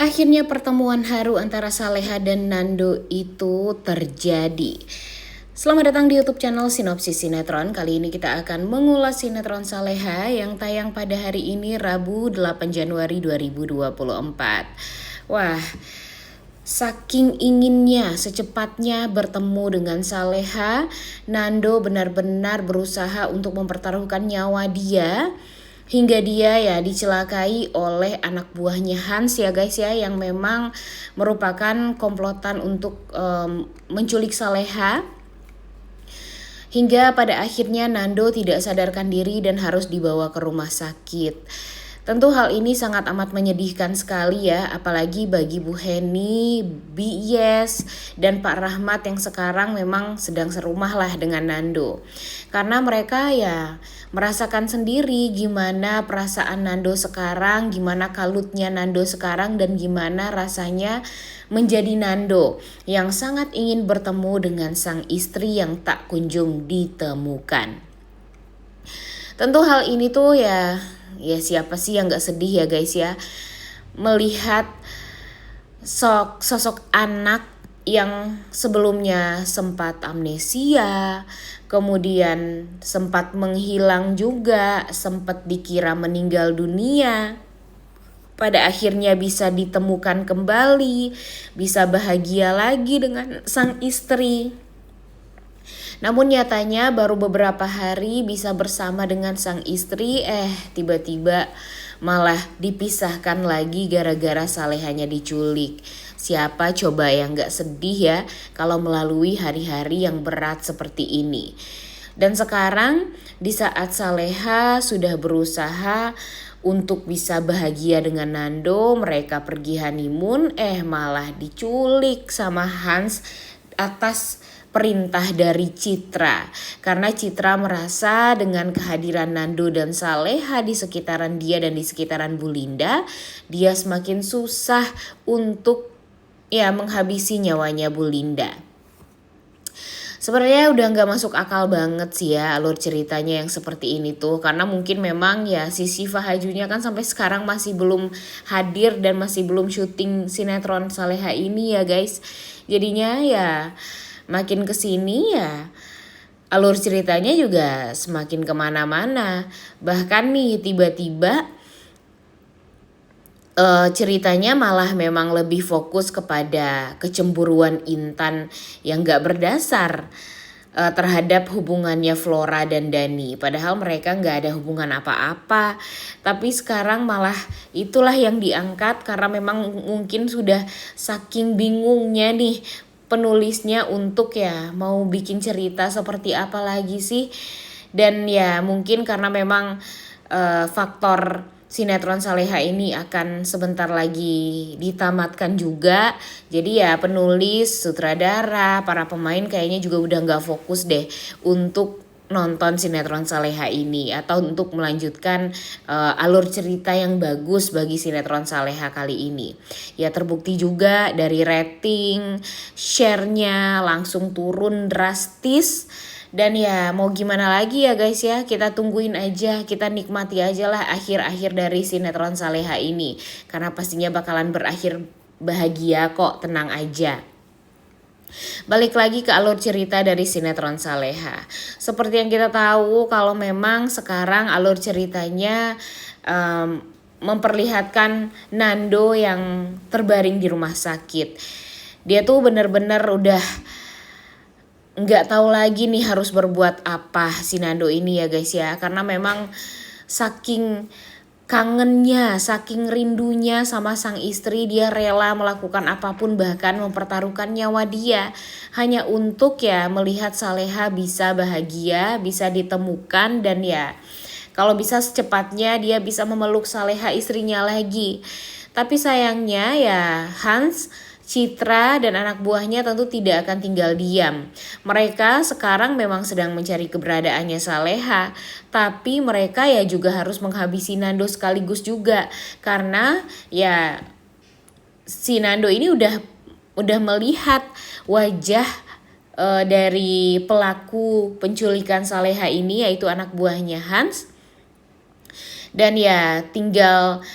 Akhirnya pertemuan haru antara Saleha dan Nando itu terjadi. Selamat datang di YouTube channel Sinopsis Sinetron. Kali ini kita akan mengulas sinetron Saleha yang tayang pada hari ini Rabu 8 Januari 2024. Wah, saking inginnya secepatnya bertemu dengan Saleha, Nando benar-benar berusaha untuk mempertaruhkan nyawa dia. Hingga dia ya dicelakai oleh anak buahnya Hans ya guys ya, yang memang merupakan komplotan untuk menculik Saleha. Hingga pada akhirnya Nando tidak sadarkan diri dan harus dibawa ke rumah sakit. Tentu hal ini sangat amat menyedihkan sekali ya, apalagi bagi Bu Heni, Yes, dan Pak Rahmat yang sekarang memang sedang serumah lah dengan Nando. Karena mereka ya merasakan sendiri gimana perasaan Nando sekarang, gimana kalutnya Nando sekarang, dan gimana rasanya menjadi Nando yang sangat ingin bertemu dengan sang istri yang tak kunjung ditemukan. Tentu hal ini tuh ya siapa sih yang gak sedih ya guys ya, melihat sosok anak yang sebelumnya sempat amnesia, kemudian sempat menghilang juga, sempat dikira meninggal dunia, pada akhirnya bisa ditemukan kembali, bisa bahagia lagi dengan sang istri. Namun nyatanya baru beberapa hari bisa bersama dengan sang istri, tiba-tiba malah dipisahkan lagi gara-gara Salehanya diculik. Siapa coba yang gak sedih ya kalau melalui hari-hari yang berat seperti ini. Dan sekarang di saat Saleha sudah berusaha untuk bisa bahagia dengan Nando, mereka pergi honeymoon, malah diculik sama Hans atas perintah dari Citra. Karena Citra merasa dengan kehadiran Nando dan Saleha di sekitaran dia dan di sekitaran Bu Linda, dia semakin susah untuk menghabisi nyawanya Bu Linda. Sebenarnya udah gak masuk akal banget sih ya alur ceritanya yang seperti ini tuh. Karena mungkin memang ya si Syifa Hajunya kan sampai sekarang masih belum hadir dan masih belum syuting sinetron Saleha ini ya guys. Jadinya ya makin kesini ya alur ceritanya juga semakin kemana-mana. Bahkan nih tiba-tiba ceritanya malah memang lebih fokus kepada kecemburuan Intan yang gak berdasar terhadap hubungannya Flora dan Dani. Padahal mereka gak ada hubungan apa-apa. Tapi sekarang malah itulah yang diangkat karena memang mungkin sudah saking bingungnya nih penulisnya untuk ya mau bikin cerita seperti apa lagi sih. Dan ya mungkin karena memang faktor sinetron Saleha ini akan sebentar lagi ditamatkan juga. Jadi ya penulis, sutradara, para pemain kayaknya juga udah gak fokus deh untuk nonton sinetron Saleha ini atau untuk melanjutkan alur cerita yang bagus bagi sinetron Saleha kali ini. Ya terbukti juga dari rating, share-nya langsung turun drastis. Dan ya mau gimana lagi ya guys ya, kita tungguin aja, kita nikmati aja lah akhir-akhir dari sinetron Saleha ini. Karena pastinya bakalan berakhir bahagia kok, tenang aja. Balik lagi ke alur cerita dari sinetron Saleha. Seperti yang kita tahu kalau memang sekarang alur ceritanya memperlihatkan Nando yang terbaring di rumah sakit. Dia tuh bener-bener udah nggak tahu lagi nih harus berbuat apa si Nando ini ya guys ya, karena memang saking kangennya, saking rindunya sama sang istri, dia rela melakukan apapun bahkan mempertaruhkan nyawa dia hanya untuk ya melihat Saleha bisa bahagia, bisa ditemukan, dan ya kalau bisa secepatnya dia bisa memeluk Saleha istrinya lagi. Tapi sayangnya ya Hans, Citra, dan anak buahnya tentu tidak akan tinggal diam. Mereka sekarang memang sedang mencari keberadaannya Saleha, tapi mereka ya juga harus menghabisi Nando sekaligus juga. Karena ya si Nando ini udah melihat wajah dari pelaku penculikan Saleha ini, yaitu anak buahnya Hans. Dan ya tinggal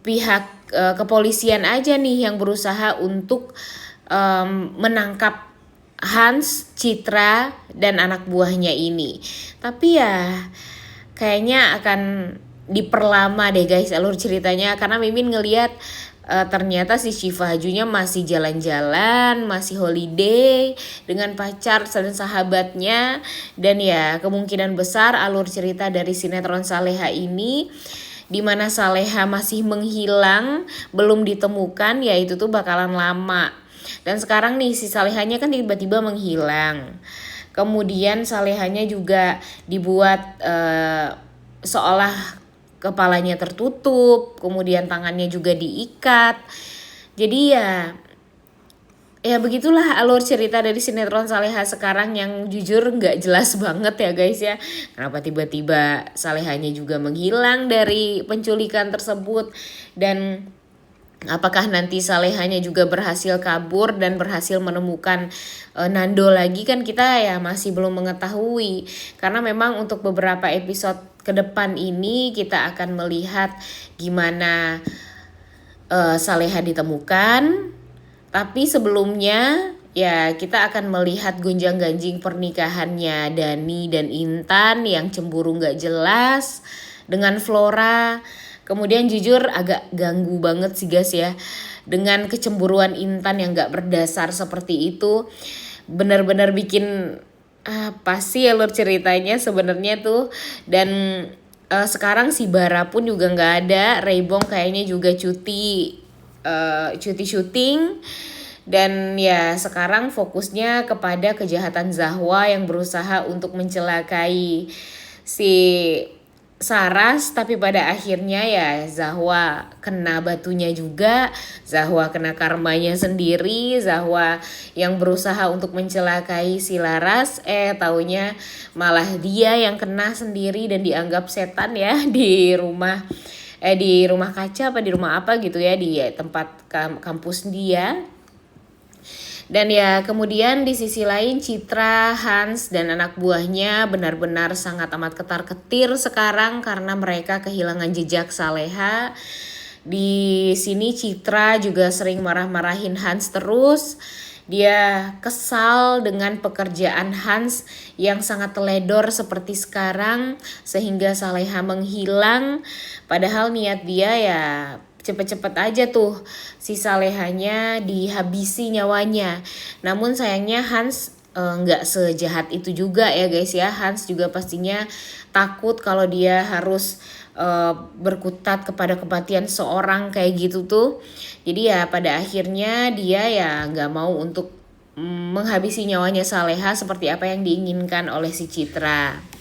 pihak kepolisian aja nih yang berusaha untuk menangkap Hans, Citra, dan anak buahnya ini. Tapi ya kayaknya akan diperlama deh guys alur ceritanya, karena Mimin ngelihat ternyata si Syifa Hajunya masih jalan-jalan, masih holiday dengan pacar dan sahabatnya. Dan ya kemungkinan besar alur cerita dari sinetron Saleha ini, dimana Saleha masih menghilang, belum ditemukan, ya itu tuh bakalan lama. Dan sekarang nih si Salehanya kan tiba-tiba menghilang. Kemudian Salehanya juga dibuat seolah kepalanya tertutup, kemudian tangannya juga diikat. Jadi ya begitulah alur cerita dari sinetron Saleha sekarang, yang jujur nggak jelas banget ya guys ya. Kenapa tiba-tiba Salehanya juga menghilang dari penculikan tersebut, dan apakah nanti Salehanya juga berhasil kabur dan berhasil menemukan Nando lagi, kan kita ya masih belum mengetahui. Karena memang untuk beberapa episode ke depan ini kita akan melihat gimana Saleha ditemukan. Tapi sebelumnya ya kita akan melihat gonjang-ganjing pernikahannya Dani dan Intan yang cemburu gak jelas dengan Flora. Kemudian jujur agak ganggu banget sih guys ya, dengan kecemburuan Intan yang gak berdasar seperti itu. Benar-benar bikin apa sih alur ceritanya sebenarnya tuh. Dan sekarang si Bara pun juga gak ada, Reybong kayaknya juga cuti syuting. Dan ya sekarang fokusnya kepada kejahatan Zahwa yang berusaha untuk mencelakai si Saras, tapi pada akhirnya ya Zahwa kena batunya juga, Zahwa kena karmanya sendiri. Zahwa yang berusaha untuk mencelakai si Laras, taunya malah dia yang kena sendiri dan dianggap setan ya di rumah kaca apa di rumah apa gitu ya, di tempat kampus dia. Dan ya kemudian di sisi lain Citra, Hans, dan anak buahnya benar-benar sangat amat ketar-ketir sekarang karena mereka kehilangan jejak Saleha. Di sini Citra juga sering marah-marahin Hans terus. Dia kesal dengan pekerjaan Hans yang sangat teledor seperti sekarang sehingga Saleha menghilang. Padahal niat dia ya cepet-cepet aja tuh si Salehanya dihabisi nyawanya. Namun sayangnya Hans nggak sejahat itu juga ya guys ya. Hans juga pastinya takut kalau dia harus berkutat kepada kematian seorang kayak gitu tuh. Jadi ya pada akhirnya dia ya nggak mau untuk menghabisi nyawanya Saleha seperti apa yang diinginkan oleh si Citra.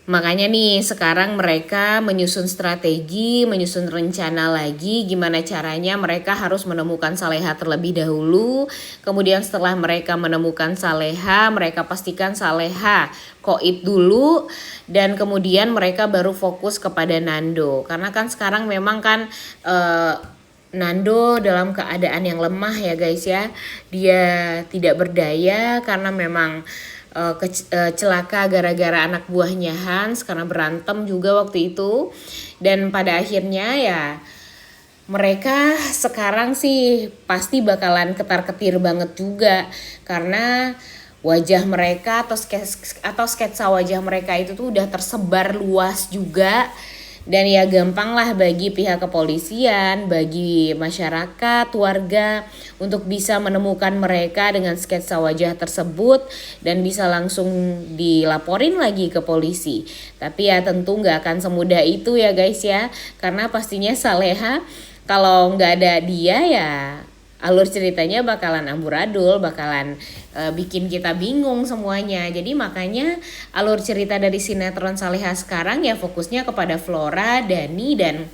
Makanya nih sekarang mereka menyusun strategi, menyusun rencana lagi gimana caranya mereka harus menemukan Saleha terlebih dahulu. Kemudian setelah mereka menemukan Saleha, mereka pastikan Saleha koit dulu. Dan kemudian mereka baru fokus kepada Nando. Karena kan sekarang memang kan Nando dalam keadaan yang lemah ya guys ya. Dia tidak berdaya karena memang celaka gara-gara anak buahnya Hans, karena berantem juga waktu itu. Dan pada akhirnya ya mereka sekarang sih pasti bakalan ketar-ketir banget juga, karena wajah mereka atau sketsa wajah mereka itu tuh udah tersebar luas juga. Dan ya gampang lah bagi pihak kepolisian, bagi masyarakat, warga untuk bisa menemukan mereka dengan sketsa wajah tersebut dan bisa langsung dilaporin lagi ke polisi. Tapi ya tentu gak akan semudah itu ya guys ya, karena pastinya Saleha kalau gak ada dia ya alur ceritanya bakalan amburadul, bakalan bikin kita bingung semuanya. Jadi makanya alur cerita dari sinetron Saleha sekarang ya fokusnya kepada Flora, Dani, dan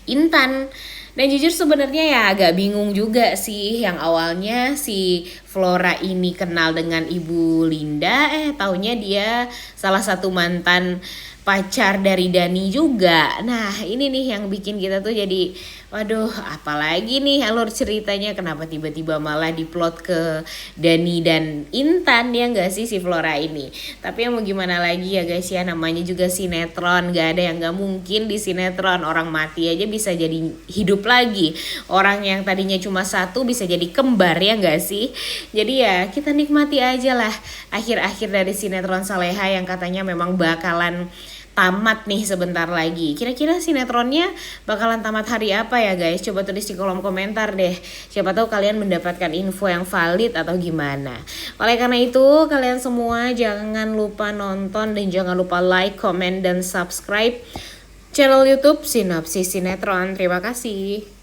Intan. Dan jujur sebenarnya ya agak bingung juga sih, yang awalnya si Flora ini kenal dengan Ibu Linda, taunya dia salah satu mantan pacar dari Dani juga. Nah ini nih yang bikin kita tuh jadi Waduh, apalagi nih alur ceritanya, kenapa tiba-tiba malah diplot ke Dani dan Intan ya nggak sih si Flora ini. Tapi yang mau gimana lagi ya guys ya, namanya juga sinetron, nggak ada yang nggak mungkin di sinetron. Orang mati aja bisa jadi hidup lagi, orang yang tadinya cuma satu bisa jadi kembar ya nggak sih. Jadi ya kita nikmati aja lah akhir-akhir dari sinetron Saleha yang katanya memang bakalan tamat nih sebentar lagi. Kira-kira sinetronnya bakalan tamat hari apa ya guys? Coba tulis di kolom komentar deh. Siapa tahu kalian mendapatkan info yang valid atau gimana. Oleh karena itu, kalian semua jangan lupa nonton dan jangan lupa like, comment, dan subscribe channel YouTube Sinopsis Sinetron. Terima kasih.